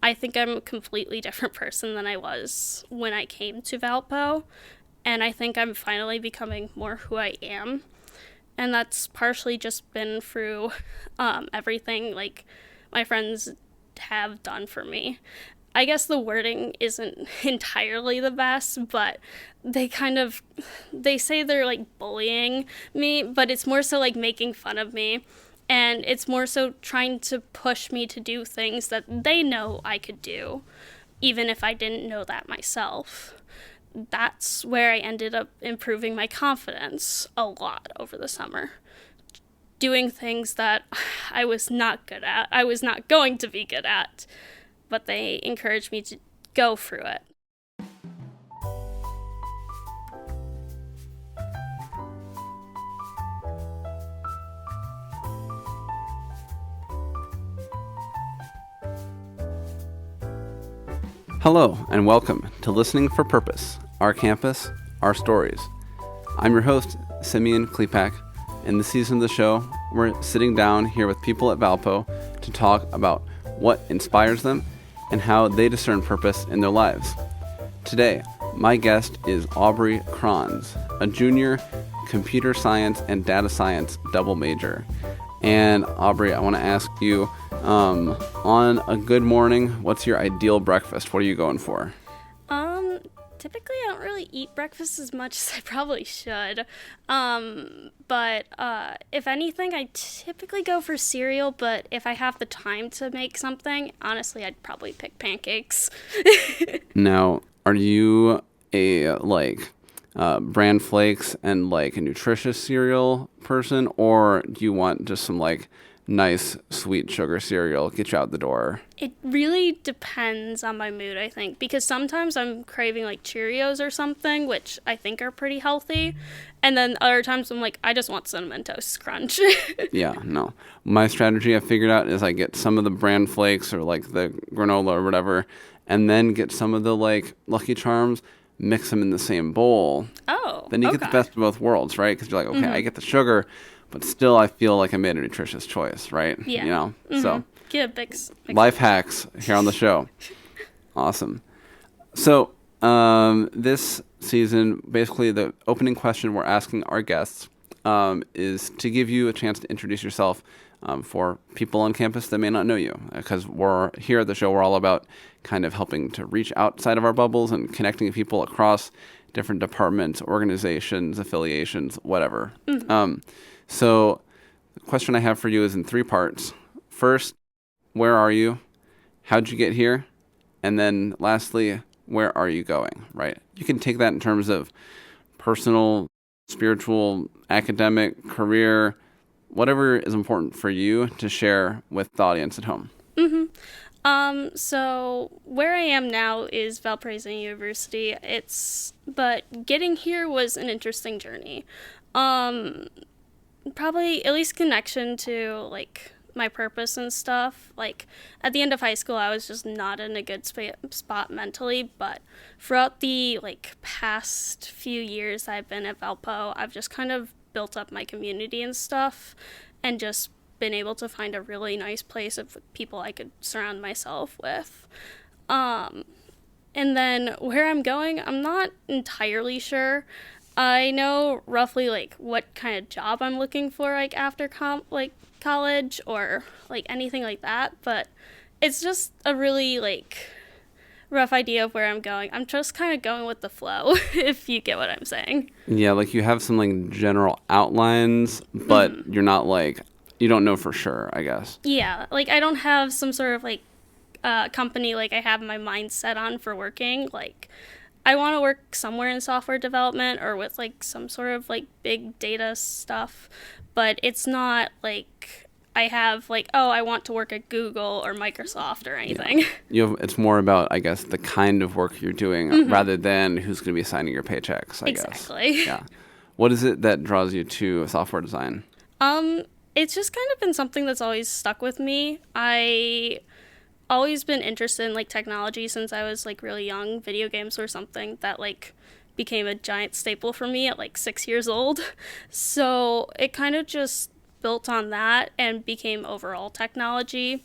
I think I'm a completely different person than I was when I came to Valpo. And I think I'm finally becoming more who I am. And that's partially just been through everything like my friends have done for me. I guess the wording isn't entirely the best, but they say they're like bullying me, but it's more so like making fun of me. And it's more so trying to push me to do things that they know I could do, even if I didn't know that myself. That's where I ended up improving my confidence a lot over the summer. Doing things that I was not good at, I was not going to be good at, but they encouraged me to go through it. Hello, and welcome to Listening for Purpose, Our Campus, Our Stories. I'm your host, Simeon Klepak. In this season of the show, we're sitting down here with people at Valpo to talk about what inspires them and how they discern purpose in their lives. Today, my guest is Aubrey Kranz, a junior computer science and data science double major. And Aubrey, I want to ask you, on a good morning, what's your ideal breakfast? What are you going for? Typically I don't really eat breakfast as much as I probably should. But if anything, I typically go for cereal, but if I have the time to make something, honestly, I'd probably pick pancakes. Now, are you a, bran flakes and, a nutritious cereal person, or do you want just some, nice sweet sugar cereal, get you out the door? It really depends on my mood, I think, because sometimes I'm craving Cheerios or something, which I think are pretty healthy, and then other times I'm I just want Cinnamon Toast Crunch. Yeah, no. My strategy I figured out is I get some of the bran flakes or the granola or whatever, and then get some of the Lucky Charms, mix them in the same bowl. Oh, then you get the best of both worlds, right? Because you're okay, I get the sugar, but still I feel like I made a nutritious choice, right? Yeah. So get a big life hacks here on the show. Awesome. So this season, basically the opening question we're asking our guests is to give you a chance to introduce yourself for people on campus that may not know you. Because we're here at the show, we're all about kind of helping to reach outside of our bubbles and connecting people across different departments, organizations, affiliations, whatever. So the question I have for you is in 3 parts. First, where are you? How'd you get here? And then lastly, where are you going, right? You can take that in terms of personal, spiritual, academic, career, whatever is important for you to share with the audience at home. So where I am now is Valparaiso University. But getting here was an interesting journey. Probably at least connection to my purpose and stuff. At the end of high school, I was just not in a good spot mentally, but throughout the past few years I've been at Valpo, I've just kind of built up my community and stuff, and just been able to find a really nice place of people I could surround myself with. And then where I'm going, I'm not entirely sure. I know roughly what kind of job I'm looking for after college or anything like that, but it's just a really rough idea of where I'm going. I'm just kind of going with the flow, if you get what I'm saying. Yeah, you have some general outlines, but you're not you don't know for sure, I guess. Yeah, I don't have some sort of company I have my mind set on for working. I want to work somewhere in software development or with some sort of big data stuff, but it's not I have I want to work at Google or Microsoft or anything. Yeah. It's more about, I guess, the kind of work you're doing rather than who's going to be signing your paychecks, I guess. Exactly. Yeah. What is it that draws you to software design? It's just kind of been something that's always stuck with me. I always been interested in technology since I was really young. Video games were something that became a giant staple for me at 6 years old. So it kind of just built on that and became overall technology.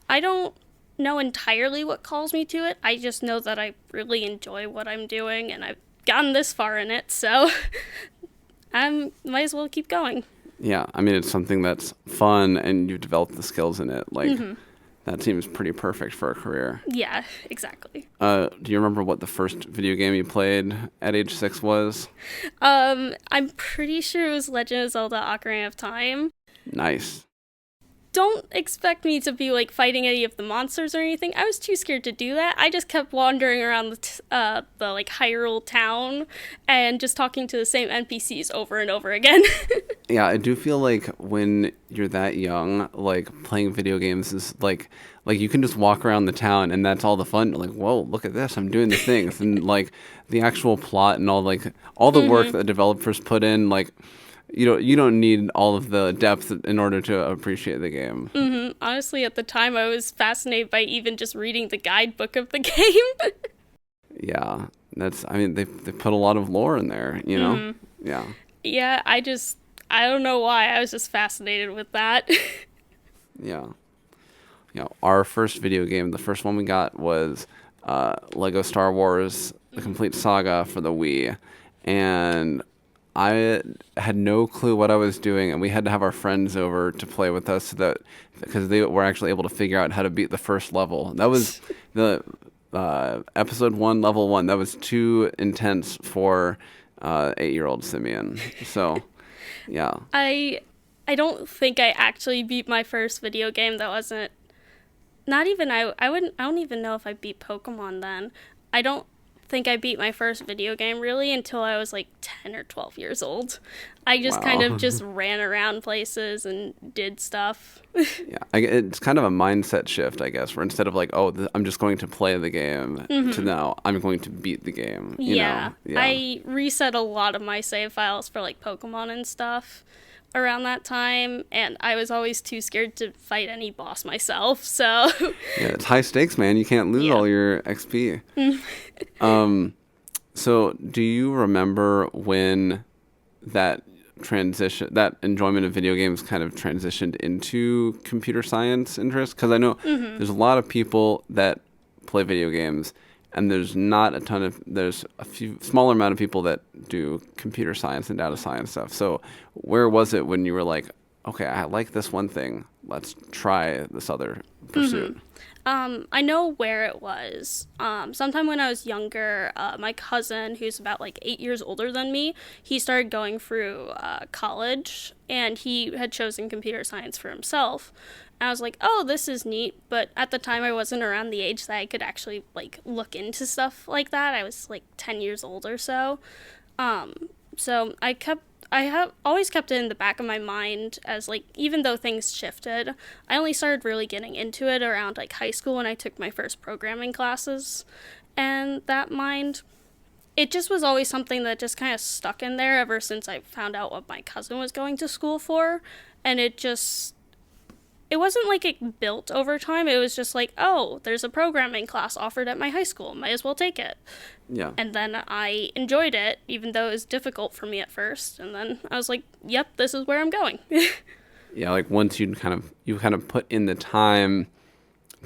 I don't know entirely what calls me to it. I just know that I really enjoy what I'm doing, and I've gotten this far in it, so I might as well keep going. Yeah, I mean, it's something that's fun, and you've developed the skills in it. Like, that seems pretty perfect for a career. Yeah, exactly. Do you remember what the first video game you played at age 6 was? I'm pretty sure it was Legend of Zelda: Ocarina of Time. Nice. Don't expect me to be like fighting any of the monsters or anything. I was too scared to do that. I just kept wandering around the like Hyrule town and just talking to the same NPCs over and over again. Yeah, I do feel like when you're that young, like playing video games is like you can just walk around the town and that's all the fun. Like, whoa, look at this! I'm doing the things, and like the actual plot and all the work that the developers put in, like. You don't need all of the depth in order to appreciate the game. Honestly, at the time, I was fascinated by even just reading the guidebook of the game. Yeah, I mean, they put a lot of lore in there, you know? Yeah. Yeah, I don't know why. I was just fascinated with that. Yeah. Our first video game, the first one we got was Lego Star Wars, the complete saga for the Wii. And I had no clue what I was doing, and we had to have our friends over to play with us because they were actually able to figure out how to beat the first level. That was the episode 1, level 1. That was too intense for 8-year-old Simeon. So, yeah. I don't think I actually beat my first video game that wasn't. Not even I don't even know if I beat Pokemon then. I don't think I beat my first video game really until I was like 10 or 12 years old. I just kind of just ran around places and did stuff. Yeah, it's kind of a mindset shift, I guess, where instead of like, I'm just going to play the game, to now I'm going to beat the game. You know? Yeah, I reset a lot of my save files for like Pokemon and stuff around that time, and I was always too scared to fight any boss myself, so yeah, it's high stakes, man. You can't lose all your XP. So do you remember when that enjoyment of video games kind of transitioned into computer science interest? Because I know there's a lot of people that play video games, and there's a few smaller amount of people that do computer science and data science stuff. So where was it when you were like, okay, I like this one thing, let's try this other pursuit? I know where it was. Sometime when I was younger, my cousin, who's about like 8 years older than me, he started going through college, and he had chosen computer science for himself. I was like, oh, this is neat, but at the time I wasn't around the age that I could actually like look into stuff like that. I was like 10 years old or so. So I have always kept it in the back of my mind as like, even though things shifted, I only started really getting into it around like high school when I took my first programming classes. And it just was always something that just kind of stuck in there ever since I found out what my cousin was going to school for. And it wasn't like it built over time. It was just like, oh, there's a programming class offered at my high school. Might as well take it. Yeah. And then I enjoyed it, even though it was difficult for me at first. And then I was like, yep, this is where I'm going. Yeah, like once you kind of put in the time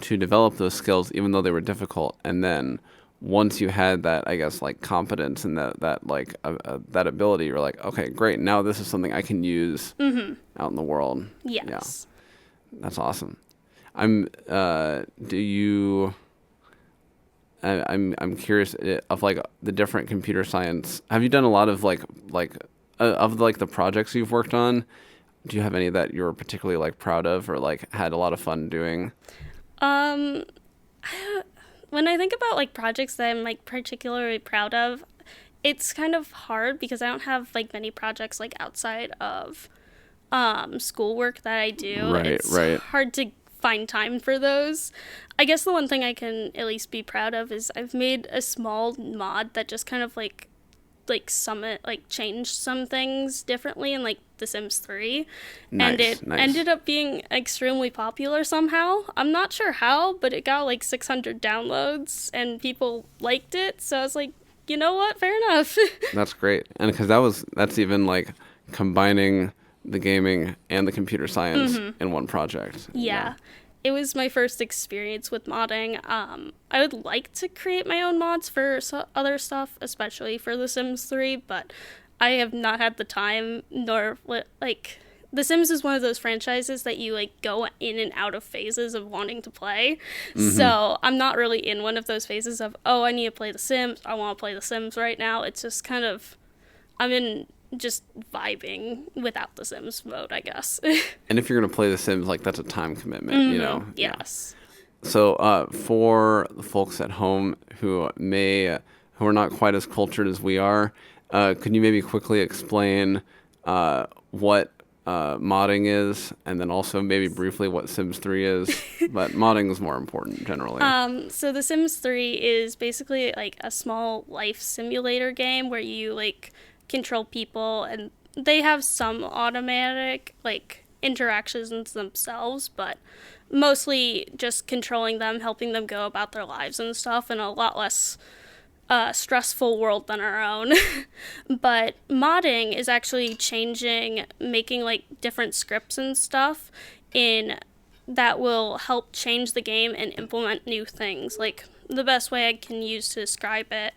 to develop those skills, even though they were difficult, and then once you had that, I guess, like competence and that like that ability, you're like, okay, great. Now this is something I can use out in the world. Yes. Yeah. That's awesome. I'm curious of like the different computer science. Have you done a lot of of the projects you've worked on? Do you have any that you're particularly like proud of or like had a lot of fun doing? When I think about like projects that I'm like particularly proud of, it's kind of hard because I don't have like many projects like outside of schoolwork that I do. It's hard to find time for those. I guess the one thing I can at least be proud of is I've made a small mod that just kind of changed some things differently in like The Sims 3. And it ended up being extremely popular somehow. I'm not sure how, but it got like 600 downloads and people liked it. So I was like, you know what? Fair enough. That's great. And because that's even like combining the gaming and the computer science in one project. Yeah. it was my first experience with modding. I would like to create my own mods for other stuff, especially for The Sims 3, but I have not had the time, nor, like, The Sims is one of those franchises that you, like, go in and out of phases of wanting to play. So I'm not really in one of those phases of, oh, I need to play The Sims, I want to play The Sims right now. It's just kind of, I'm in just vibing without The Sims mode, I guess. And if you're going to play The Sims, like, that's a time commitment, you know? Yes. Yeah. So for the folks at home who are not quite as cultured as we are, could you maybe quickly explain what modding is, and then also maybe briefly what Sims 3 is? But modding is more important generally. So The Sims 3 is basically like a small life simulator game where you like control people, and they have some automatic like interactions themselves, but mostly just controlling them, helping them go about their lives and stuff, and a lot less stressful world than our own. But modding is actually making like different scripts and stuff in that will help change the game and implement new things. Like, the best way I can use to describe it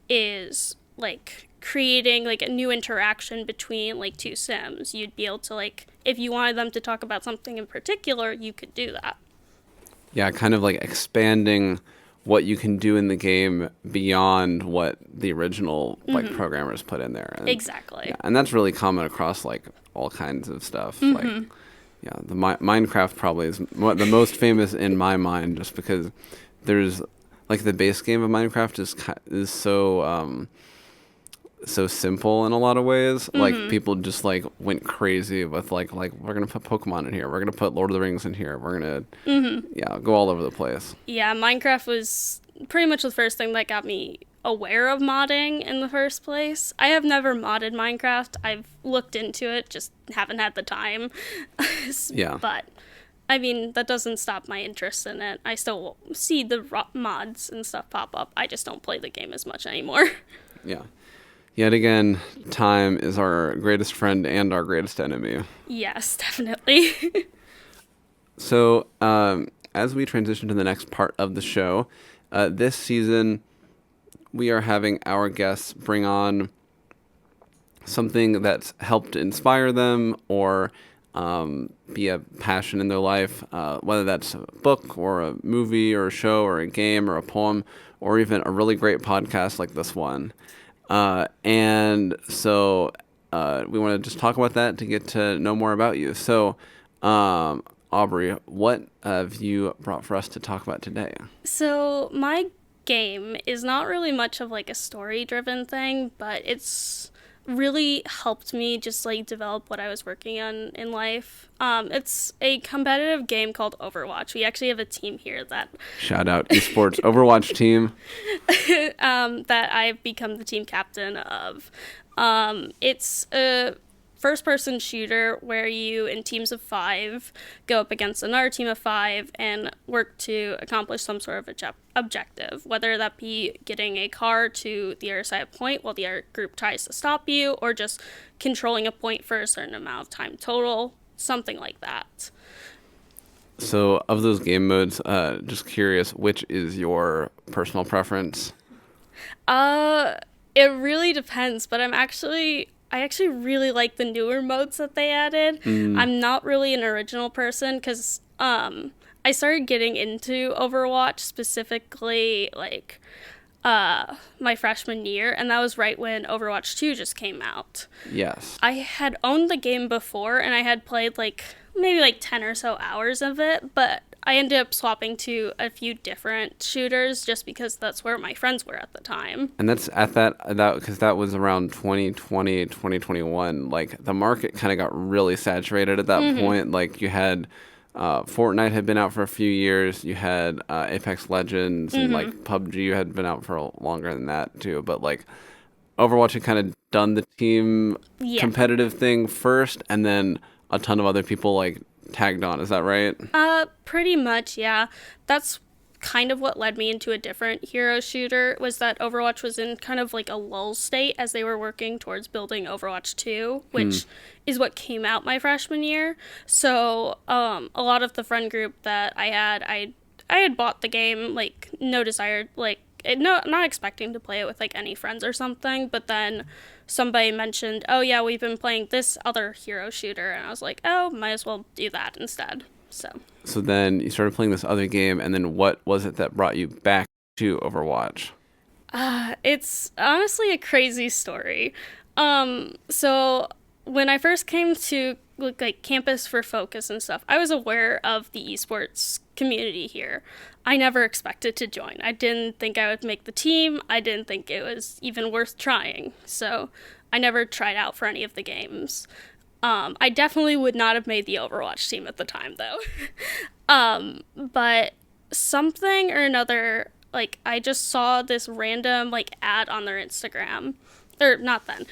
is like creating like a new interaction between like two Sims. You'd be able to, like, if you wanted them to talk about something in particular, you could do that. Yeah, kind of like expanding what you can do in the game beyond what the original like programmers put in there. And, exactly. Yeah, and that's really common across like all kinds of stuff. Like, yeah, the Minecraft probably is the most famous in my mind, just because there's like the base game of Minecraft is so simple in a lot of ways. Like, people just like went crazy with like we're gonna put Pokemon in here, we're gonna put Lord of the Rings in here, we're gonna go all over the place. Yeah, Minecraft was pretty much the first thing that got me aware of modding in the first place. I have never modded Minecraft. I've looked into it, just haven't had the time. Yeah. But I mean, that doesn't stop my interest in it. I still see the mods and stuff pop up. I just don't play the game as much anymore. Yeah. Yet again, time is our greatest friend and our greatest enemy. Yes, definitely. So, as we transition to the next part of the show, this season, we are having our guests bring on something that's helped inspire them or be a passion in their life, whether that's a book or a movie or a show or a game or a poem or even a really great podcast like this one. And so we want to just talk about that to get to know more about you. So, Aubrey, what have you brought for us to talk about today? So my game is not really much of like a story-driven thing, but it's really helped me just like develop what I was working on in life. It's a competitive game called Overwatch. We actually have a team here that shout out Esports Overwatch team that I've become the team captain of. It's a first-person shooter where you, in teams of 5, go up against another team of 5 and work to accomplish some sort of objective, whether that be getting a car to the other side of a point while the other group tries to stop you, or just controlling a point for a certain amount of time total, something like that. So, of those game modes, just curious, which is your personal preference? It really depends, but I actually really like the newer modes that they added. I'm not really an original person because I started getting into Overwatch specifically like my freshman year, and that was right when Overwatch 2 just came out. Yes. I had owned the game before, and I had played like maybe like 10 or so hours of it, but I ended up swapping to a few different shooters just because that's where my friends were at the time. And that's at that because that was around 2020, 2021. Like, the market kind of got really saturated at that point. Like, you had Fortnite had been out for a few years. You had Apex Legends and like PUBG had been out for longer than that too. But like, Overwatch had kind of done the team competitive thing first, and then a ton of other people like tagged on. Is that right? Pretty much, yeah. That's kind of what led me into a different hero shooter, was that Overwatch was in kind of like a lull state as they were working towards building Overwatch 2, which is what came out my freshman year. So a lot of the friend group that I had bought the game, like, no desire, like, not expecting to play it with, like, any friends or something, but then somebody mentioned, oh yeah, we've been playing this other hero shooter, and I was like, oh, might as well do that instead. So then you started playing this other game, and then what was it that brought you back to Overwatch? It's honestly a crazy story. So when I first came to like campus for Focus and stuff, I was aware of the esports community here. I never expected to join. I didn't think I would make the team. I didn't think it was even worth trying. So I never tried out for any of the games. I definitely would not have made the Overwatch team at the time, though. But something or another, like, I just saw this random, like, ad on their Instagram. Or not then.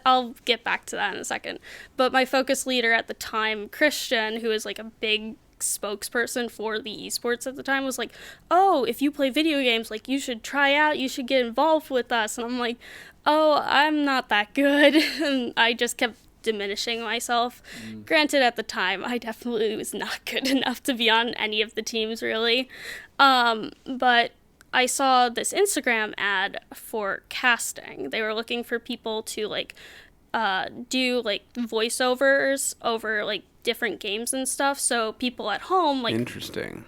I'll get back to that in a second. But my Focus leader at the time, Christian, who was, like, a big spokesperson for the esports at the time, was like, oh, if you play video games, like, you should try out, you should get involved with us. And I'm like, oh, I'm not that good. And I just kept diminishing myself. Granted, at the time, I definitely was not good enough to be on any of the teams, really. But I saw this Instagram ad for casting. They were looking for people to, like, do, like, voiceovers over, like, different games and stuff, so people at home, like,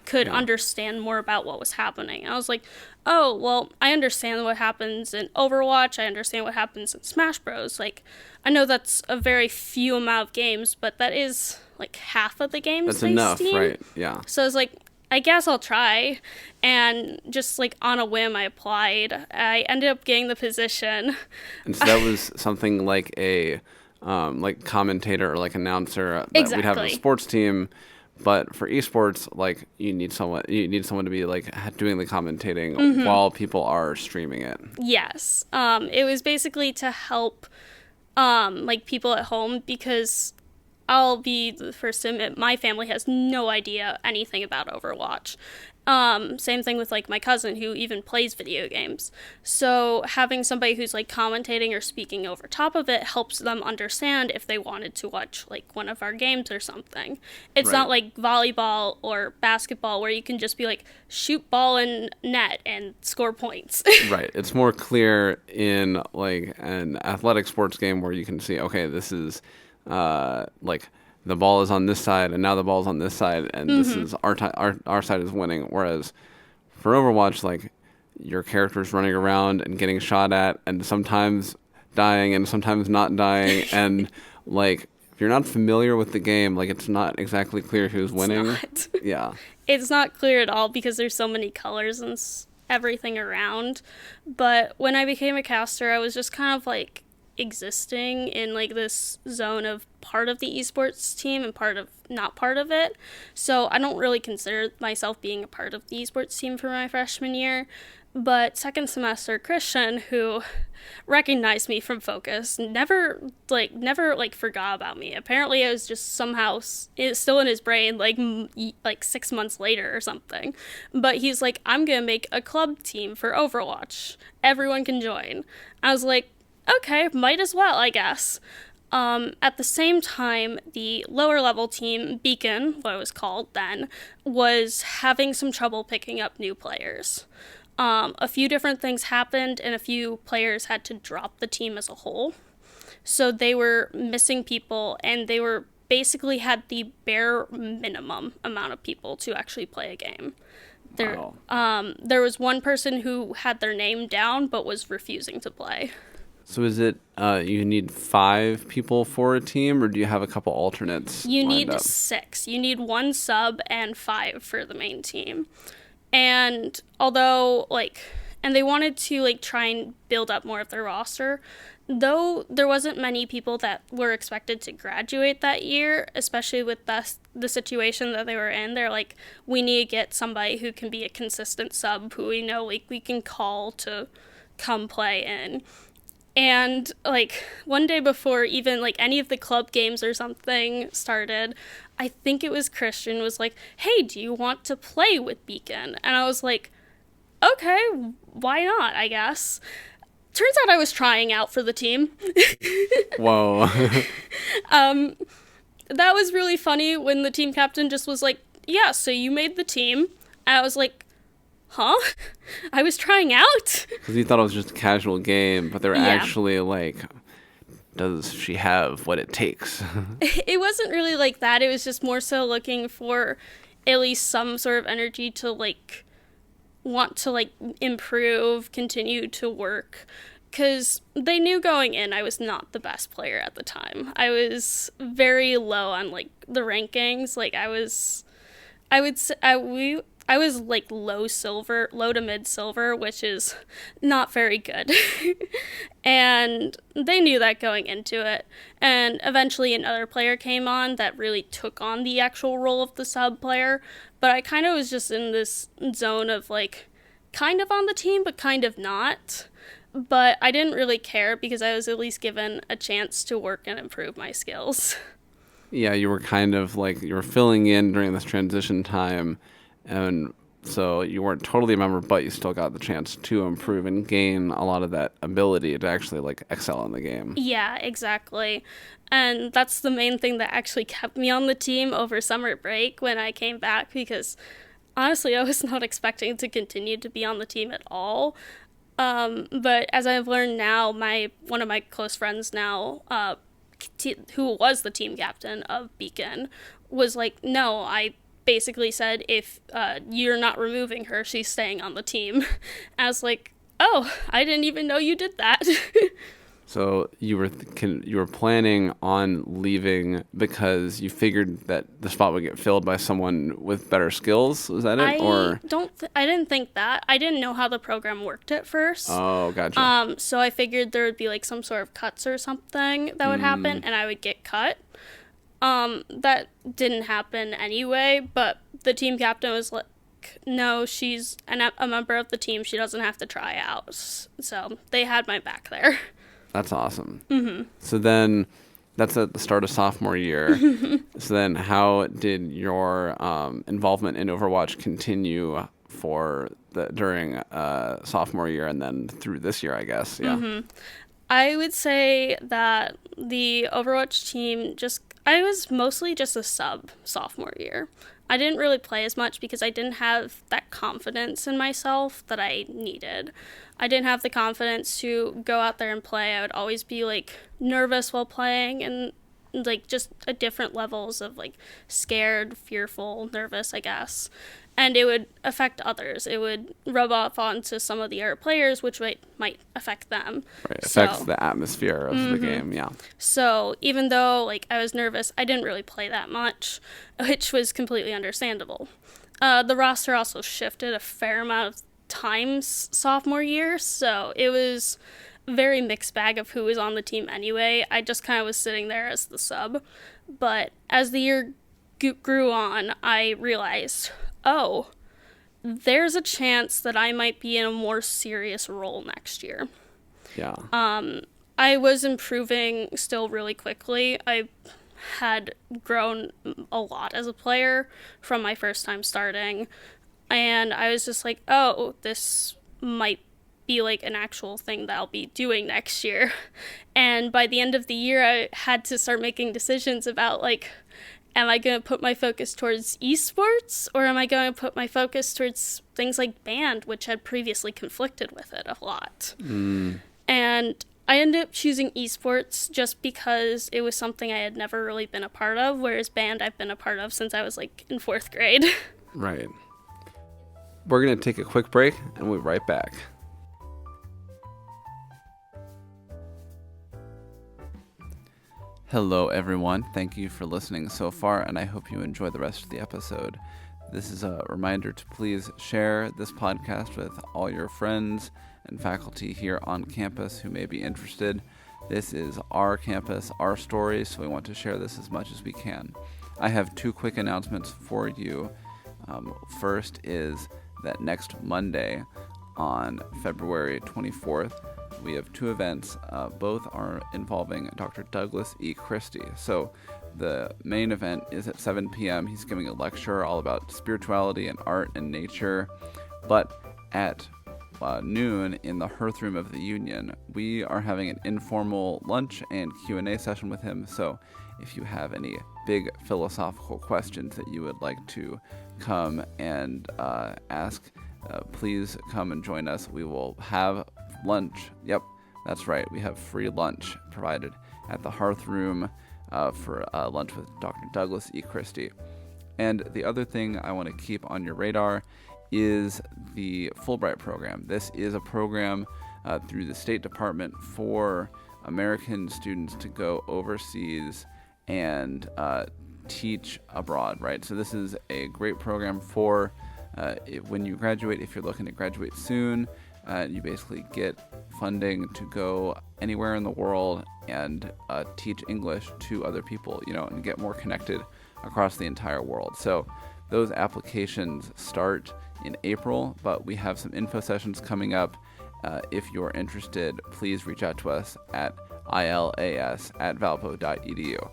could understand more about what was happening. And I was like, oh, well, I understand what happens in Overwatch, I understand what happens in Smash Bros. Like, I know that's a very few amount of games, but that is, like, half of the games. That's enough, right? Yeah. So I was like, I guess I'll try. And just, like, on a whim, I applied. I ended up getting the position. And so that was something like a like commentator or like announcer that we'd have a sports team, but for esports, like, you need someone to be, like, doing the commentating while people are streaming it. Yes. It was basically to help like, people at home, because I'll be the first to admit, my family has no idea anything about Overwatch. Same thing with, like, my cousin, who even plays video games. So having somebody who's, like, commentating or speaking over top of it helps them understand if they wanted to watch, like, one of our games or something. It's not like volleyball or basketball where you can just be like, shoot ball in net and score points. Right. It's more clear in, like, an athletic sports game where you can see, okay, this is like, the ball is on this side, and now the ball's on this side, and this is our side is winning. Whereas for Overwatch, like, your character's running around and getting shot at, and sometimes dying and sometimes not dying, and, like, if you're not familiar with the game, like, it's not exactly clear who's winning. Yeah. It's not clear at all because there's so many colors and everything around. But when I became a caster, I was just kind of, like, existing in, like, this zone of part of the esports team and part of not part of it. So I don't really consider myself being a part of the esports team for my freshman year. But second semester, Christian, who recognized me from Focus, never forgot about me. Apparently it was just somehow it's still in his brain, like 6 months later or something. But he's like, I'm gonna make a club team for Overwatch. Everyone can join. I was like, okay, might as well, I guess. At the same time, the lower level team, Beacon, what it was called then, was having some trouble picking up new players. A few different things happened, and a few players had to drop the team as a whole. So they were missing people, and they were basically had the bare minimum amount of people to actually play a game. There was one person who had their name down but was refusing to play. So is it you need 5 people for a team, or do you have a couple alternates? You need 6. You need 1 sub and 5 for the main team. And although, like, and they wanted to, like, try and build up more of their roster, though there wasn't many people that were expected to graduate that year, especially with the situation that they were in. They're like, we need to get somebody who can be a consistent sub, who we know, like, we can call to come play in. And like one day before even like any of the club games or something started, I think it was Christian was like, "Hey, do you want to play with Beacon?" And I was like, "Okay, why not, I guess." Turns out I was trying out for the team. Whoa. That was really funny when the team captain just was like, "Yeah, so you made the team." And I was like, "Huh?" I was trying out? Because you thought it was just a casual game, but they were actually like, does she have what it takes? It wasn't really like that. It was just more so looking for at least some sort of energy to like want to like improve, continue to work. Because they knew going in I was not the best player at the time. I was very low on like the rankings. Like I was like low to mid silver, which is not very good. And they knew that going into it. And eventually another player came on that really took on the actual role of the sub player. But I kind of was just in this zone of like kind of on the team, but kind of not. But I didn't really care because I was at least given a chance to work and improve my skills. Yeah, you were kind of like, you were filling in during this transition time, and so you weren't totally a member, but you still got the chance to improve and gain a lot of that ability to actually like excel in the game. Yeah, exactly. And that's the main thing that actually kept me on the team over summer break when I came back, because honestly, I was not expecting to continue to be on the team at all. But as I've learned now, one of my close friends now, who was the team captain of Beacon, was like, "No, I basically said if you're not removing her, she's staying on the team." I was like, "Oh, I didn't even know you did that." So you were planning on leaving because you figured that the spot would get filled by someone with better skills. Was that it? I didn't think that. I didn't know how the program worked at first. Oh, gotcha. So I figured there would be like some sort of cuts or something that would happen, and I would get cut. That didn't happen anyway. But the team captain was like, "No, she's a member of the team. She doesn't have to try out." So they had my back there. That's awesome. Mm-hmm. So then, that's at the start of sophomore year. So then, how did your involvement in Overwatch continue during sophomore year and then through this year, I guess? Yeah. Mm-hmm. I would say that the Overwatch team I was mostly just a sub sophomore year. I didn't really play as much because I didn't have that confidence in myself that I needed. I didn't have the confidence to go out there and play. I would always be like nervous while playing, and like just at different levels of like scared, fearful, nervous, I guess. And it would affect others. It would rub off onto some of the other players, which might affect them. Right, affects the atmosphere of the game, yeah. So even though like I was nervous, I didn't really play that much, which was completely understandable. The roster also shifted a fair amount of times sophomore year, so it was a very mixed bag of who was on the team anyway. I just kind of was sitting there as the sub. But as the year grew on, I realized, oh, there's a chance that I might be in a more serious role next year. Yeah. I was improving still really quickly. I had grown a lot as a player from my first time starting. And I was just like, oh, this might be like an actual thing that I'll be doing next year. And by the end of the year, I had to start making decisions about like, am I going to put my focus towards esports, or am I going to put my focus towards things like band, which had previously conflicted with it a lot? And I ended up choosing esports just because it was something I had never really been a part of, whereas band I've been a part of since I was like in 4th grade. Right. We're going to take a quick break, and we'll be right back. Hello, everyone. Thank you for listening so far, and I hope you enjoy the rest of the episode. This is a reminder to please share this podcast with all your friends and faculty here on campus who may be interested. This is our campus, our story, so we want to share this as much as we can. I have 2 quick announcements for you. First is that next Monday, on February 24th, we have 2 events. Both are involving Dr. Douglas E. Christie. So the main event is at 7 p.m. He's giving a lecture all about spirituality and art and nature. But at noon in the Hearth Room of the Union, we are having an informal lunch and Q&A session with him. So if you have any big philosophical questions that you would like to come and ask, please come and join us. We will have lunch. Yep, that's right. We have free lunch provided at the Hearth Room for lunch with Dr. Douglas E. Christie. And the other thing I want to keep on your radar is the Fulbright program. This is a program through the State Department for American students to go overseas and teach abroad, right? So this is a great program for when you graduate. If you're looking to graduate soon, you basically get funding to go anywhere in the world and teach English to other people, and get more connected across the entire world. So those applications start in April, but we have some info sessions coming up. If you're interested, please reach out to us at ilas@valpo.edu.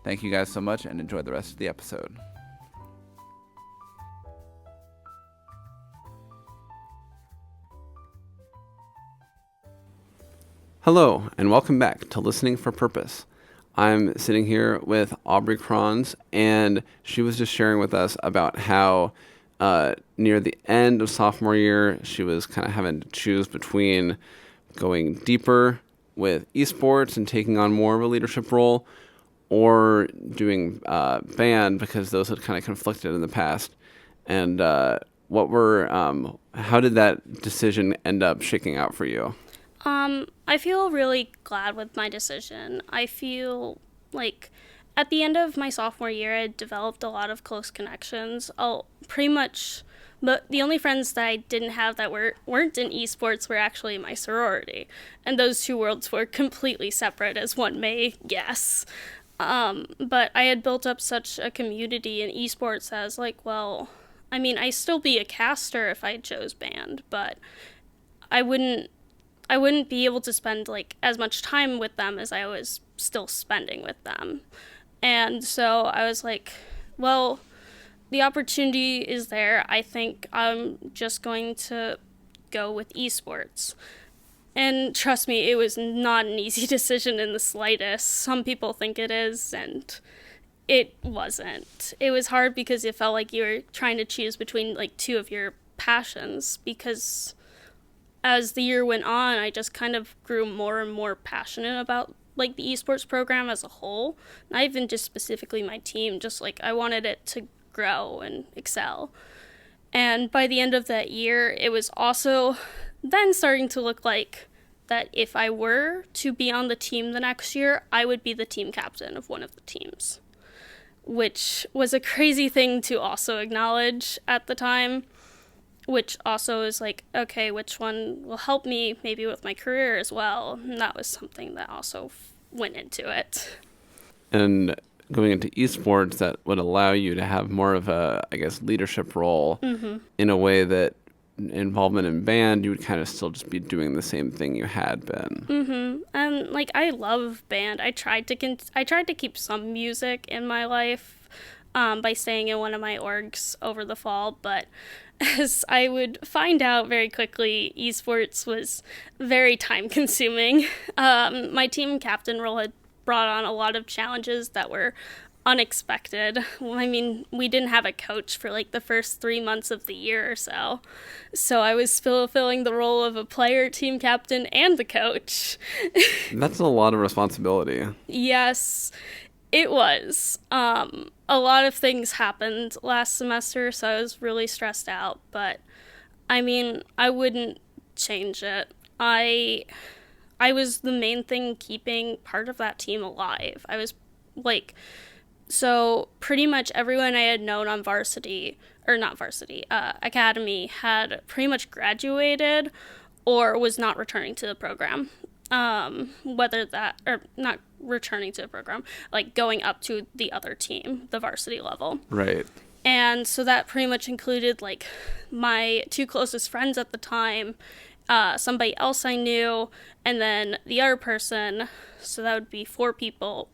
Thank you guys so much, and enjoy the rest of the episode. Hello, and welcome back to Listening for Purpose. I'm sitting here with Aubrey Kranz, and she was just sharing with us about how near the end of sophomore year, she was kind of having to choose between going deeper with esports and taking on more of a leadership role, or doing band, because those had kind of conflicted in the past. And how did that decision end up shaking out for you? I feel really glad with my decision. I feel like at the end of my sophomore year, I developed a lot of close connections. Pretty much, but the only friends that I didn't have that weren't in esports were actually my sorority. And those two worlds were completely separate, as one may guess. But I had built up such a community in esports that I was like, well, I mean, I'd still be a caster if I chose band, but I wouldn't be able to spend like as much time with them as I was still spending with them. And so I was like, well, the opportunity is there. I think I'm just going to go with esports. And trust me, it was not an easy decision in the slightest. Some people think it is, and it wasn't. It was hard because it felt like you were trying to choose between like two of your passions, because as the year went on, I just kind of grew more and more passionate about like the esports program as a whole, not even just specifically my team, just like I wanted it to grow and excel. And by the end of that year, it was also then starting to look like that if I were to be on the team the next year, I would be the team captain of one of the teams, which was a crazy thing to also acknowledge at the time, which also is like, okay, which one will help me maybe with my career as well? And that was something that also went into it. And going into esports, that would allow you to have more of a, I guess, leadership role in a way that involvement in band, you would kind of still just be doing the same thing you had been. And like, I love band. I tried to keep some music in my life by staying in one of my orgs over the fall, but as I would find out very quickly, esports was very time consuming. My team captain role had brought on a lot of challenges that were unexpected. I mean, we didn't have a coach for like the first 3 months of the year or so. So I was fulfilling the role of a player, team captain, and the coach. That's a lot of responsibility. Yes, it was. A lot of things happened last semester, so I was really stressed out, but I mean, I wouldn't change it. I was the main thing keeping part of that team alive. I was like, so pretty much everyone I had known on academy had pretty much graduated or was not returning to the program. Whether that, or not returning to the program, like going up to the other team, the varsity level. Right. And so that pretty much included like my two closest friends at the time somebody else I knew, and then the other person, so that would be 4 people,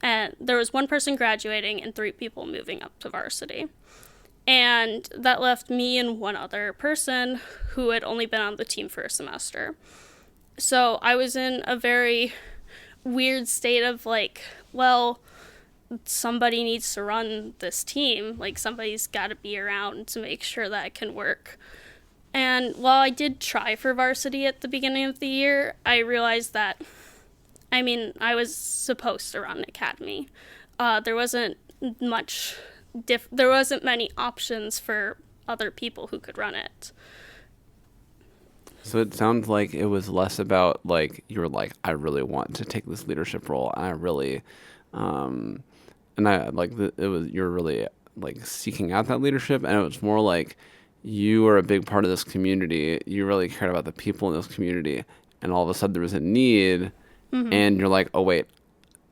and there was 1 person graduating and 3 people moving up to varsity. And that left me and 1 other person who had only been on the team for a semester. So I was in a very weird state of like, well, somebody needs to run this team. Like, somebody's got to be around to make sure that it can work. And while I did try for varsity at the beginning of the year, I realized that, I was supposed to run academy. There wasn't many options for other people who could run it. So it sounds like it was less about like you were like, I really want to take this leadership role. I really, and I like it was you're really like seeking out that leadership, and it was more like you were a big part of this community. You really cared about the people in this community, and all of a sudden there was a need, and you're like, oh wait,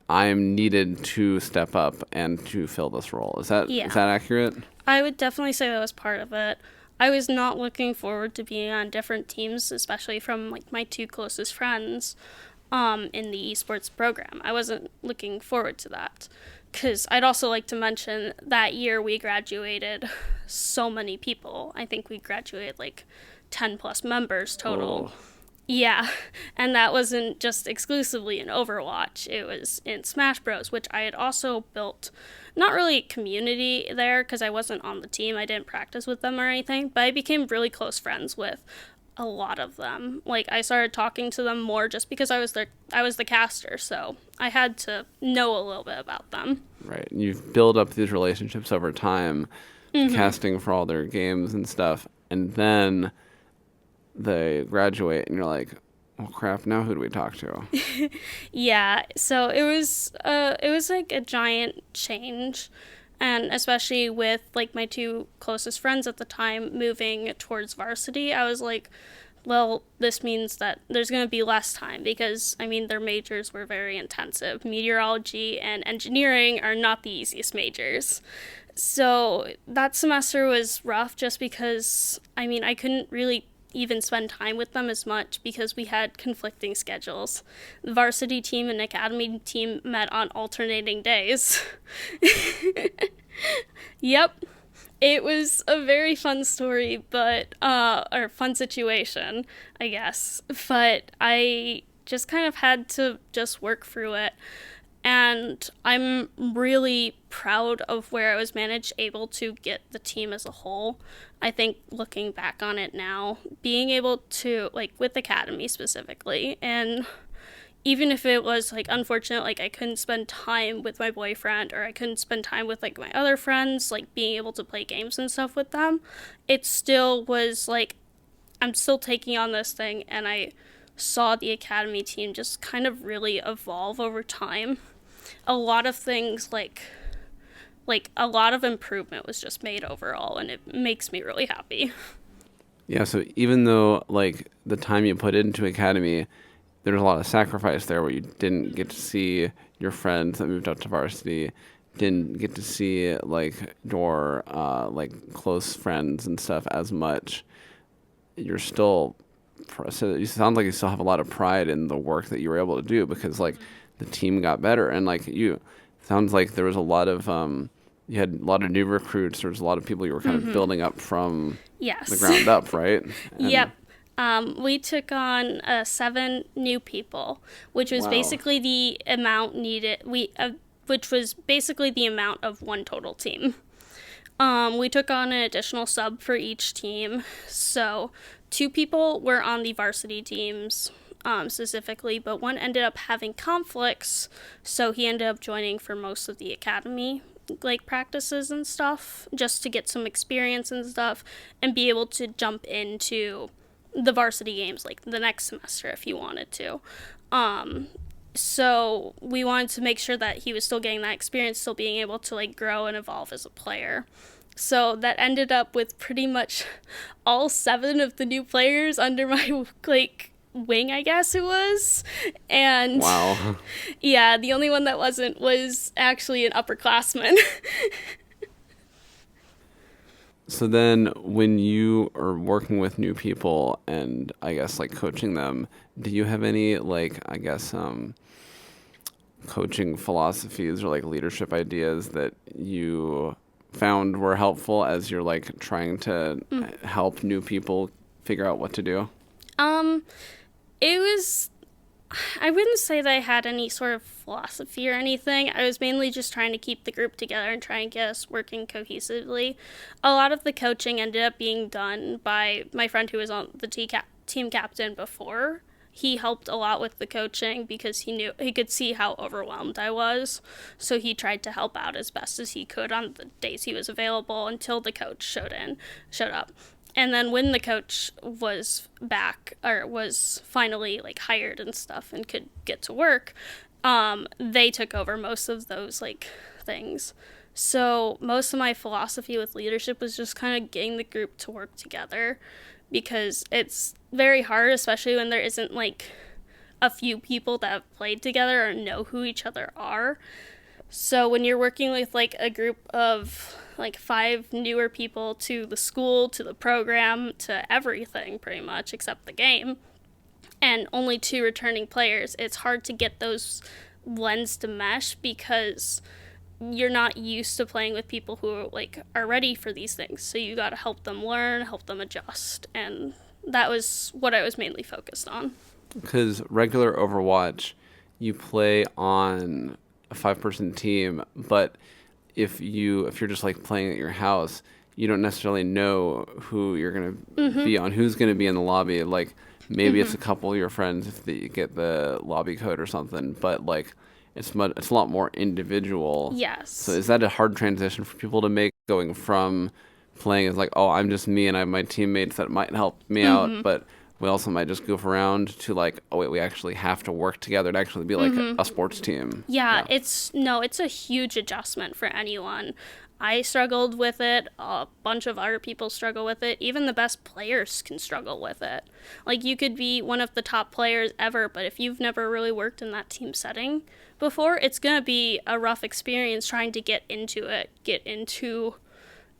I'm needed to step up and to fill this role. Is that accurate? I would definitely say that was part of it. I was not looking forward to being on different teams, especially from like my 2 closest friends in the esports program. I wasn't looking forward to that, because I'd also like to mention that year we graduated so many people. I think we graduated like 10 plus members total. Oh. Yeah, and that wasn't just exclusively in Overwatch. It was in Smash Bros, which I had also built, not really community there because I wasn't on the team. I didn't practice with them or anything, but I became really close friends with a lot of them. Like, I started talking to them more just because I was the caster, so I had to know a little bit about them. Right. And you've built up these relationships over time, casting for all their games and stuff, and then they graduate and you're like, oh crap, now who do we talk to? Yeah, so it was like a giant change, and especially with like my 2 closest friends at the time moving towards varsity, I was like, well, this means that there's going to be less time, because their majors were very intensive. Meteorology and engineering are not the easiest majors. So that semester was rough just because I couldn't really even spend time with them as much because we had conflicting schedules. The varsity team and academy team met on alternating days. Yep. It was a very fun story, or fun situation, I guess. But I just kind of had to just work through it. And I'm really proud of where I was able to get the team as a whole. I think looking back on it now, being able to, like, with Academy specifically, and even if it was, like, unfortunate, like, I couldn't spend time with my boyfriend, or I couldn't spend time with, like, my other friends, like, being able to play games and stuff with them, it still was, like, I'm still taking on this thing, and I saw the Academy team just kind of really evolve over time. A lot of things, like a lot of improvement was just made overall, and it makes me really happy. Yeah, so even though, like, the time you put into Academy, there's a lot of sacrifice there where you didn't get to see your friends that moved up to varsity, didn't get to see, like, your, close friends and stuff as much. You're still, so you sound like you still have a lot of pride in the work that you were able to do because, like, the team got better. And, like, sounds like there was a lot of, you had a lot of new recruits. There was a lot of people you were kind of building up from the ground up, right? And yep. We took on 7 new people, which was basically the amount needed. Which was basically the amount of one total team. We took on an additional sub for each team. So 2 people were on the varsity teams specifically, but 1 ended up having conflicts, so he ended up joining for most of the academy practices and stuff, just to get some experience and stuff, and be able to jump into the varsity games the next semester if he wanted to. So we wanted to make sure that he was still getting that experience, still being able to grow and evolve as a player. So that ended up with pretty much all 7 of the new players under my wing, I guess it was. And wow. Yeah, the only one that wasn't was actually an upperclassman. So then when you are working with new people and I guess like coaching them, do you have any like I guess coaching philosophies or like leadership ideas that you found were helpful as you're like trying to help new people figure out what to do? Um, it was, I wouldn't say that I had any sort of philosophy or anything. I was mainly just trying to keep the group together and try and get us working cohesively. A lot of the coaching ended up being done by my friend who was on the team captain before. He helped a lot with the coaching because he could see how overwhelmed I was. So he tried to help out as best as he could on the days he was available until the coach showed up. And then when the coach was back or was finally like hired and stuff and could get to work, they took over most of those like things. So most of my philosophy with leadership was just kind of getting the group to work together because it's very hard, especially when there isn't like a few people that have played together or know who each other are. So when you're working with like a group of like 5 newer people to the school, to the program, to everything pretty much except the game, and only 2 returning players, it's hard to get those blends to mesh because you're not used to playing with people who like are ready for these things. So you got to help them learn, help them adjust, and that was what I was mainly focused on. Because regular Overwatch, you play on a 5-person team, but if you're just like playing at your house, you don't necessarily know who you're gonna be on, who's gonna be in the lobby. Like maybe it's a couple of your friends if you get the lobby code or something, but like it's a lot more individual. Yes. So is that a hard transition for people to make, going from playing as like, oh, I'm just me and I have my teammates that might help me out, but we also might just goof around, to like, oh wait, we actually have to work together to actually be like a sports team. Yeah, it's a huge adjustment for anyone. I struggled with it. A bunch of other people struggle with it. Even the best players can struggle with it. Like, you could be one of the top players ever, but if you've never really worked in that team setting before, it's going to be a rough experience trying to get into it, get into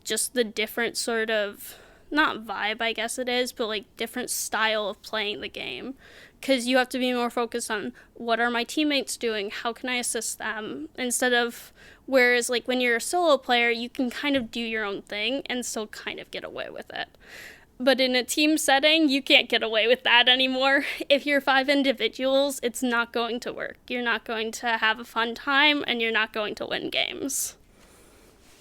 just the different sort of, not vibe, I guess it is, but like different style of playing the game. Because you have to be more focused on what are my teammates doing, how can I assist them, instead of, whereas like when you're a solo player, you can kind of do your own thing and still kind of get away with it. But in a team setting, you can't get away with that anymore. If you're 5 individuals, it's not going to work. You're not going to have a fun time, and you're not going to win games.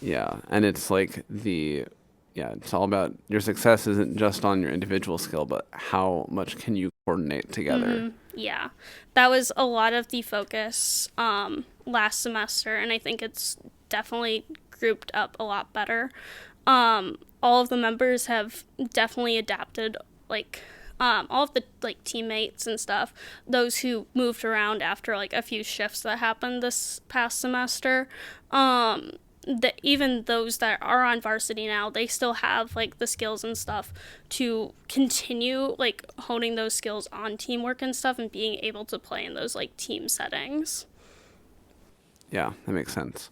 Yeah, and it's like it's all about your success isn't just on your individual skill, but how much can you coordinate together. Yeah, that was a lot of the focus last semester, and I think it's definitely grouped up a lot better. All of the members have definitely adapted, like all of the like teammates and stuff, those who moved around after like a few shifts that happened this past semester, even those that are on varsity now, they still have like the skills and stuff to continue like honing those skills on teamwork and stuff and being able to play in those like team settings. Yeah, that makes sense.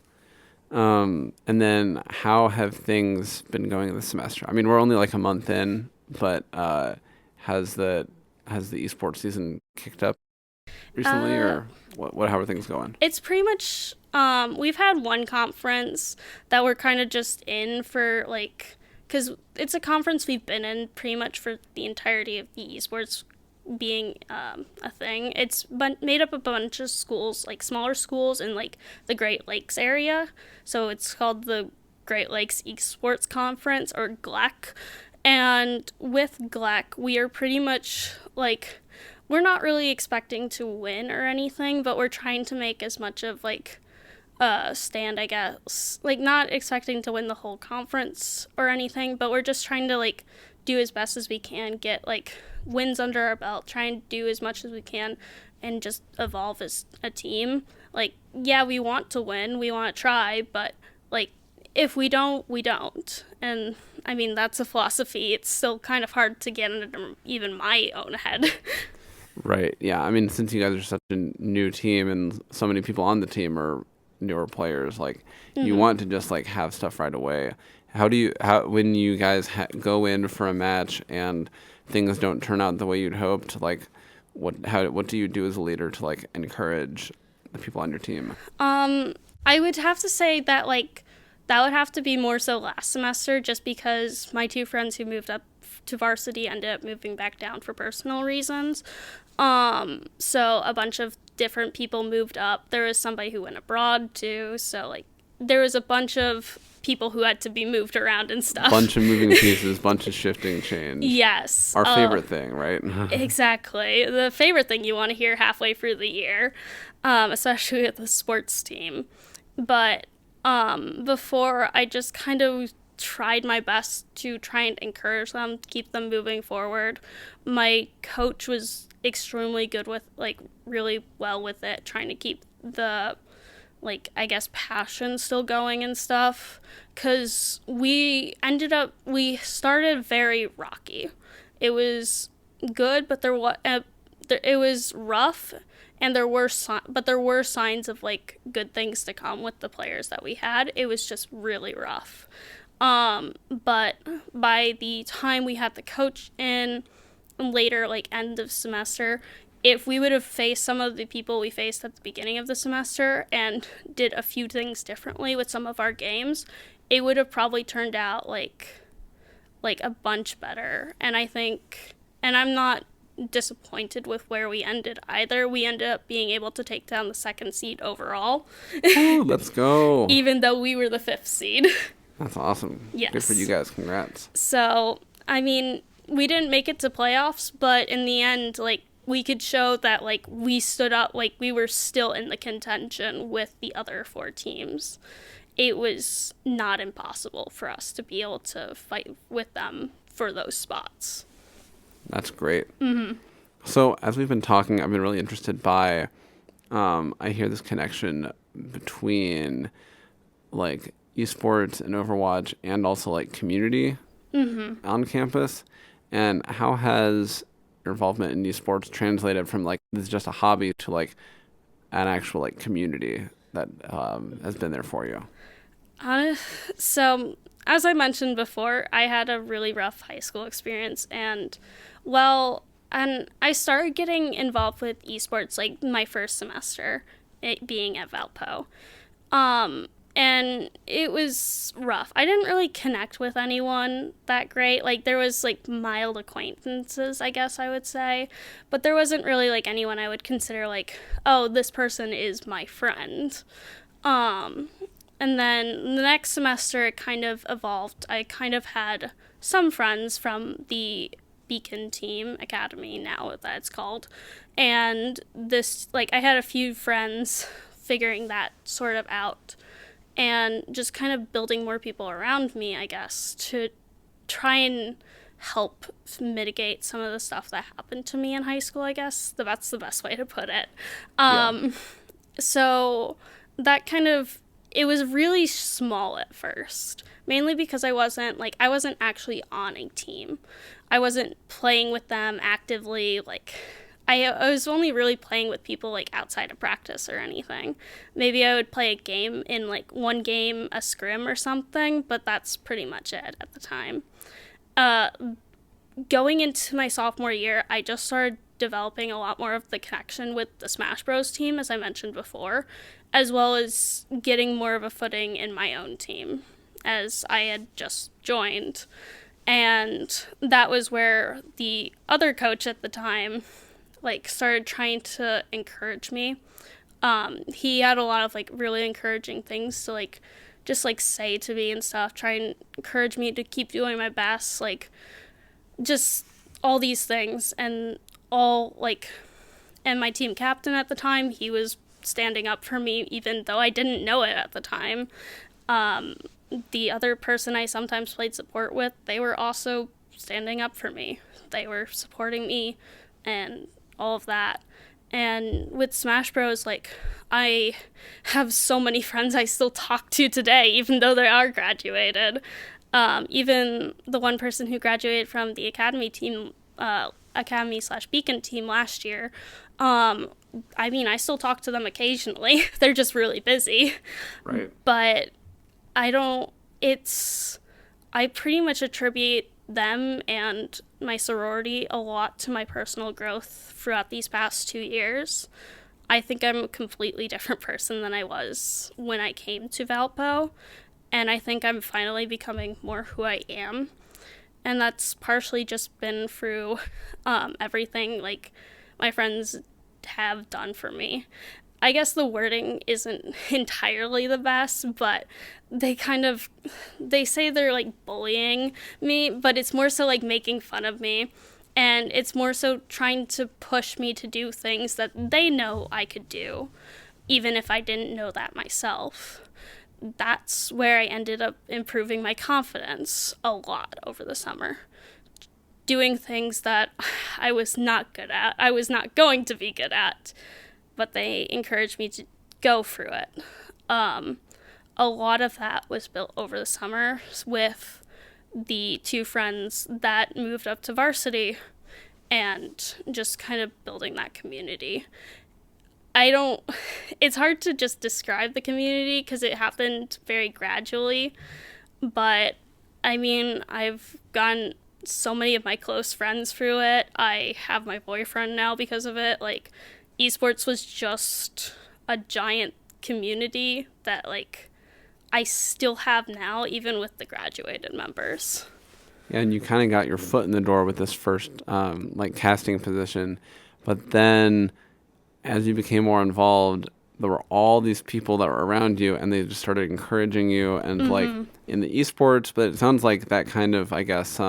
And then how have things been going this semester? I mean, we're only like a month in, but has the esports season kicked up recently, or how are things going? It's pretty much we've had one conference that we're kind of just in for like, because it's a conference we've been in pretty much for the entirety of the esports being a thing. It's made up of a bunch of schools, like smaller schools in like the Great Lakes area. So it's called the Great Lakes Esports Conference, or GLEC. And with GLEC, we are pretty much like, we're not really expecting to win or anything, but we're trying to make as much of like a stand, I guess. Like, not expecting to win the whole conference or anything, but we're just trying to like do as best as we can, get like wins under our belt, try and do as much as we can, and just evolve as a team. Like, yeah, we want to win, we want to try, but like if we don't, we don't. And I mean, that's a philosophy. It's still kind of hard to get into even my own head. Right. Yeah. I mean, since you guys are such a new team and so many people on the team are newer players, like you want to just like have stuff right away. how when you guys go in for a match and things don't turn out the way you'd hoped, like what do you do as a leader to like encourage the people on your team? I would have to say that like that would have to be more so last semester, just because my two friends who moved up to varsity ended up moving back down for personal reasons. So a bunch of different people moved up. There was somebody who went abroad too, so like there was a bunch of people who had to be moved around and stuff. Bunch of moving pieces, bunch of shifting change. Yes. Our favorite thing, right? Exactly. The favorite thing you want to hear halfway through the year, especially with the sports team. But before, I just kind of tried my best to try and encourage them, keep them moving forward. My coach was extremely good with, like, really well with it, trying to keep the, like, I guess, passion still going and stuff. Because we started very rocky. It was good, but it was rough, and there were signs of like good things to come with the players that we had. It was just really rough. But by the time we had the coach in later, like end of semester, if we would have faced some of the people we faced at the beginning of the semester and did a few things differently with some of our games, it would have probably turned out like a bunch better. And I think, and I'm not disappointed with where we ended either. We ended up being able to take down the 2nd seed overall. Ooh, let's go. Even though we were the 5th seed. That's awesome. Yes. Good for you guys. Congrats. So, I mean, we didn't make it to playoffs, but in the end, like, we could show that, like, we stood up, like, we were still in the contention with the other 4 teams. It was not impossible for us to be able to fight with them for those spots. That's great. Mm-hmm. So as we've been talking, I've been really interested by, I hear this connection between like esports and Overwatch and also like community on campus. And how has your involvement in esports translated from like this is just a hobby to like an actual like community that has been there for you? So as I mentioned before, I had a really rough high school experience, and I started getting involved with esports like my first semester, it being at Valpo. And it was rough. I didn't really connect with anyone that great. Like, there was, like, mild acquaintances, I guess I would say. But there wasn't really, like, anyone I would consider, like, oh, this person is my friend. And then the next semester, it kind of evolved. I kind of had some friends from the Beacon team, Academy now that it's called. And this, like, I had a few friends figuring that sort of out. And just kind of building more people around me, I guess, to try and help mitigate some of the stuff that happened to me in high school, I guess. That's the best way to put it. So that kind of, it was really small at first, mainly because I wasn't actually on a team. I wasn't playing with them actively, like, I was only really playing with people, like, outside of practice or anything. Maybe I would play a game in, like, one game, a scrim or something, but that's pretty much it at the time. Going into my sophomore year, I just started developing a lot more of the connection with the Smash Bros. Team, as I mentioned before, as well as getting more of a footing in my own team, as I had just joined. And that was where the other coach at the time, like, started trying to encourage me. He had a lot of, like, really encouraging things to, like, just, like, say to me and stuff, try and encourage me to keep doing my best, like, just all these things. And and my team captain at the time, he was standing up for me, even though I didn't know it at the time. The other person I sometimes played support with, they were also standing up for me. They were supporting me and all of that. And with Smash Bros, like, I have so many friends I still talk to today, even though they are graduated. Even the one person who graduated from the Academy team, Academy/Beacon team last year, I mean, I still talk to them occasionally. They're just really busy. Right. But I pretty much attribute them and my sorority a lot to my personal growth throughout these past 2 years. I think I'm a completely different person than I was when I came to Valpo, and I think I'm finally becoming more who I am. And that's partially just been through everything like my friends have done for me. I guess the wording isn't entirely the best, but they say they're like bullying me, but it's more so like making fun of me. And it's more so trying to push me to do things that they know I could do, even if I didn't know that myself. That's where I ended up improving my confidence a lot over the summer. Doing things that I was not good at, I was not going to be good at, but they encouraged me to go through it. A lot of that was built over the summer with the two friends that moved up to varsity and just kind of building that community. It's hard to just describe the community because it happened very gradually, but I mean, I've gotten so many of my close friends through it. I have my boyfriend now because of it. Like, esports was just a giant community that, like, I still have now, even with the graduated members. Yeah, and you kind of got your foot in the door with this first, casting position. But then as you became more involved, there were all these people that were around you, and they just started encouraging you, and like in the esports. But it sounds like that kind of, I guess,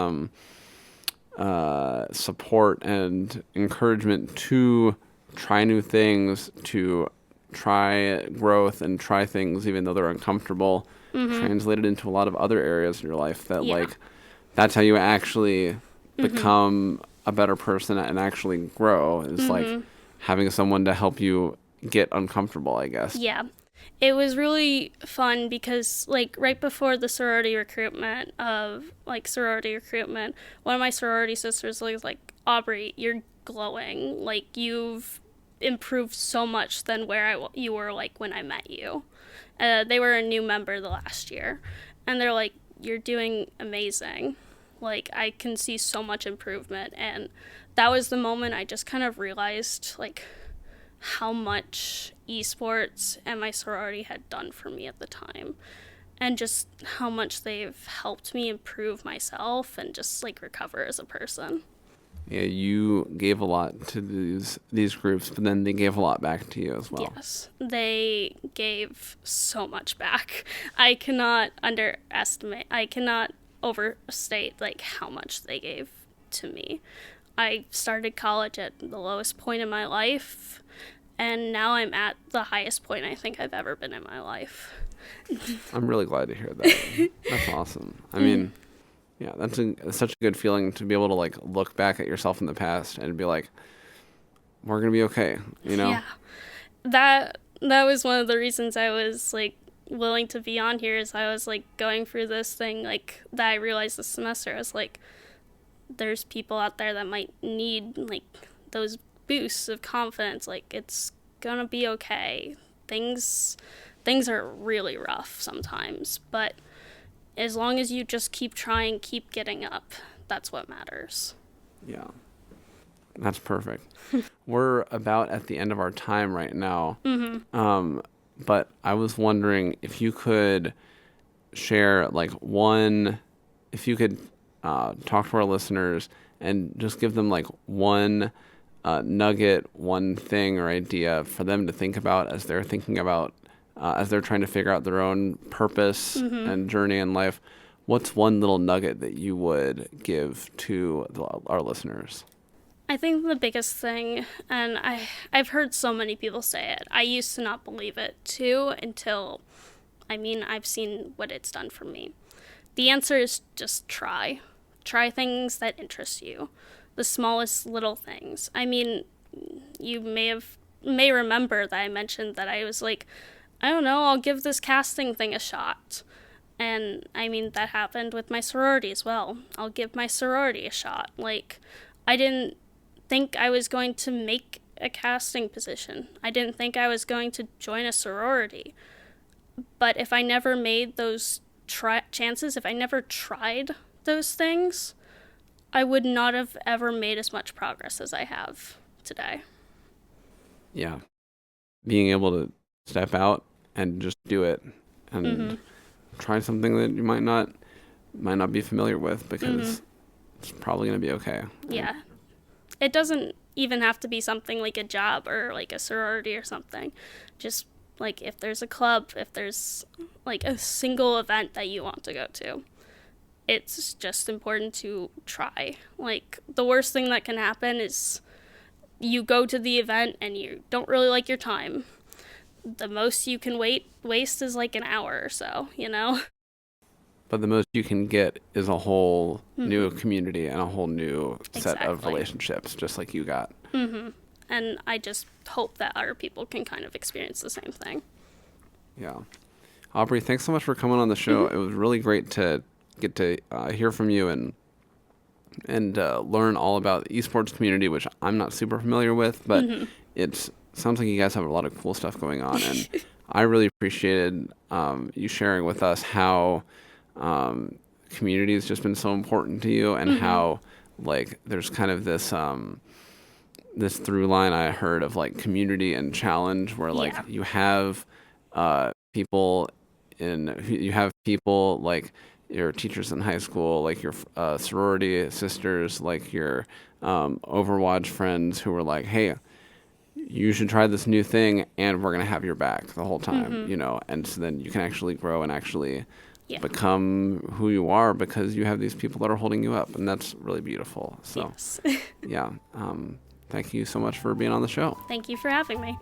support and encouragement to try new things, to try growth and try things even though they're uncomfortable, translated into a lot of other areas in your life that like that's how you actually become a better person and actually grow is like having someone to help you get uncomfortable, I guess. Yeah. It was really fun because, like, right before the sorority recruitment, one of my sorority sisters was like, Aubrey, you're glowing. Like, you've improved so much than where you were, like, when I met you. They were a new member the last year. And they're like, you're doing amazing. Like, I can see so much improvement. And that was the moment I just kind of realized, like, how much esports and my sorority had done for me at the time, and just how much they've helped me improve myself and just like recover as a person. Yeah, you gave a lot to these groups, but then they gave a lot back to you as well. Yes, they gave so much back. I cannot overstate like how much they gave to me. I started college at the lowest point in my life, and now I'm at the highest point I think I've ever been in my life. I'm really glad to hear that. That's awesome. I mean, yeah, that's such a good feeling to be able to like look back at yourself in the past and be like, we're gonna be okay, you know? Yeah, that was one of the reasons I was like willing to be on here. Is I was like going through this thing like that I realized this semester. I was like, there's people out there that might need like those boosts of confidence. Like, it's gonna be okay. Things are really rough sometimes, but as long as you just keep trying, keep getting up, that's what matters. Yeah, that's perfect. We're about at the end of our time right now. But I was wondering if you could share like if you could talk to our listeners and just give them like one nugget, one thing or idea for them to think about as they're thinking about, as they're trying to figure out their own purpose and journey in life. What's one little nugget that you would give to our listeners? I think the biggest thing, and I've heard so many people say it, I used to not believe it too until, I've seen what it's done for me. The answer is just try. Try things that interest you. The smallest little things. You may remember that I mentioned that I was like, I don't know, I'll give this casting thing a shot. And that happened with my sorority as well. I'll give my sorority a shot. Like, I didn't think I was going to make a casting position. I didn't think I was going to join a sorority. But if I never made those chances, if I never tried those things, I would not have ever made as much progress as I have today. Yeah. Being able to step out and just do it and try something that you might not be familiar with, because it's probably going to be okay. Yeah. It doesn't even have to be something like a job or like a sorority or something. Just like if there's a club, if there's like a single event that you want to go to, it's just important to try. Like the worst thing that can happen is you go to the event and you don't really like your time. The most you can waste is like an hour or so, you know? But the most you can get is a whole new community and a whole new set of relationships, just like you got. And I just hope that other people can kind of experience the same thing. Yeah. Aubrey, thanks so much for coming on the show. It was really great to get to hear from you and learn all about the esports community, which I'm not super familiar with, but it sounds like you guys have a lot of cool stuff going on. And I really appreciated you sharing with us how community has just been so important to you, and how like there's kind of this this through line I heard of like community and challenge, where like you have people like your teachers in high school, like your sorority sisters, like your Overwatch friends who were like, hey, you should try this new thing and we're going to have your back the whole time, you know, and so then you can actually grow and actually become who you are because you have these people that are holding you up, and that's really beautiful. So yeah, thank you so much for being on the show. Thank you for having me.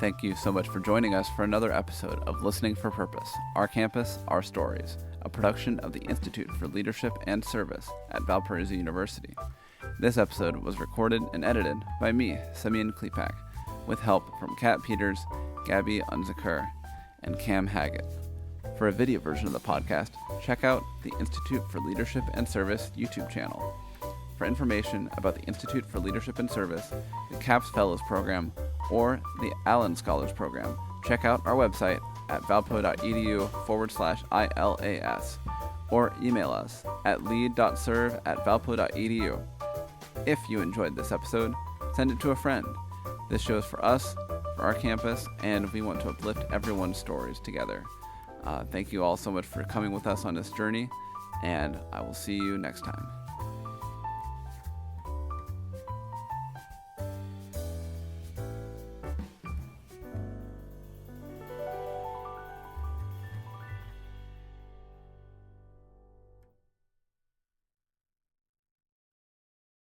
Thank you so much for joining us for another episode of Listening for Purpose, Our Campus, Our Stories, a production of the Institute for Leadership and Service at Valparaiso University. This episode was recorded and edited by me, Simeon Klepak, with help from Kat Peters, Gabby Unzakur, and Cam Haggett. For a video version of the podcast, check out the Institute for Leadership and Service YouTube channel. For information about the Institute for Leadership and Service, the CAPS Fellows Program, or the Allen Scholars Program, check out our website at valpo.edu/ILAS, or email us at lead.serve@valpo.edu. If you enjoyed this episode, send it to a friend. This show is for us, for our campus, and we want to uplift everyone's stories together. Thank you all so much for coming with us on this journey, and I will see you next time.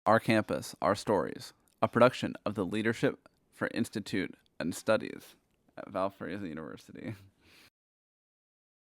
Our Campus, Our Stories, a production of the Leadership for Institute and Studies at Valparaiso University.